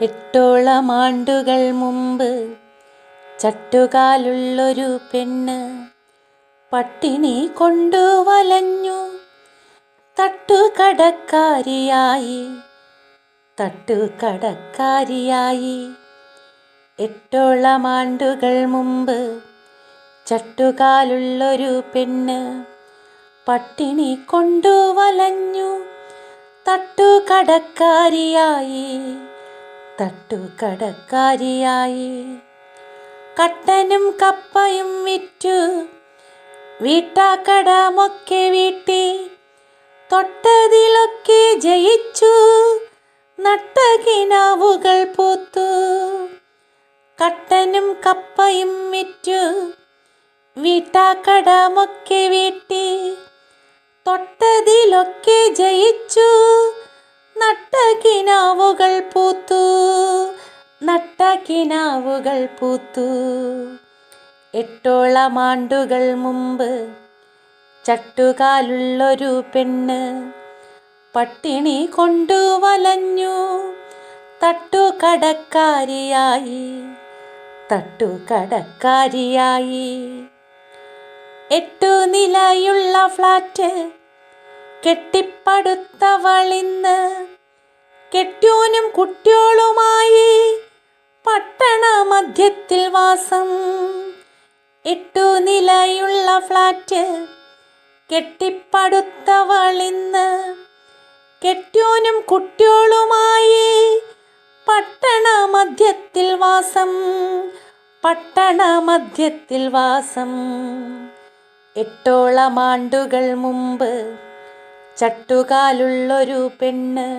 എട്ടോളം ആണ്ടുകൾ മുമ്പ് ചട്ടുകാലുള്ളൊരു പെണ്ണ് പട്ടിണി കൊണ്ടു വലഞ്ഞു തട്ടുകടക്കാരിയായി. എട്ടോളം ആണ്ടുകൾ മുമ്പ് ചട്ടുകാലുള്ളൊരു പെണ്ണ് പട്ടിണി കൊണ്ടു വലഞ്ഞു തട്ടുകടക്കാരിയായി. കട്ടനും കപ്പയും വിറ്റു വീട്ടാക്കടമൊക്കെ വീട്ടി തൊട്ടതിലൊക്കെ ജയിച്ചു നട്ടകിനാവുകൾ പൂത്തു. കട്ടനും കപ്പയും വിറ്റു വീട്ടാക്കടമൊക്കെ വീട്ടി തൊട്ടതിലൊക്കെ ജയിച്ചു നട്ടകിനാവുകൾ പൂത്തു. എട്ടോളം ആണ്ടുകൾ മുമ്പ് ചട്ടുകാലുള്ളൊരു പെണ്ണ് പട്ടിണി കൊണ്ടു വലഞ്ഞു തട്ടുകടക്കാരിയായി. 8 നിലയുള്ള ഫ്ലാറ്റ് കെട്ടിപ്പടുത്തവളിന്ന് കെട്ട്യോനും കുട്ട്യോളുമായി പട്ടണ മധ്യത്തിൽ വാസം. 8 നിലയുള്ള ഫ്ലാറ്റ് കെട്ടിപ്പടുത്തവളിന്ന് കെട്ട്യോനും കുട്ട്യോളുമായി പട്ടണ മധ്യത്തിൽ വാസം. എട്ടോളം ആണ്ടുകൾ മുമ്പ് ചട്ടുകാലുള്ളൊരു പെണ്ണ്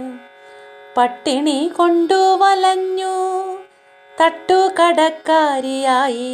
പട്ടിണി കൊണ്ടു വലഞ്ഞു തട്ടുകടക്കാരിയായി.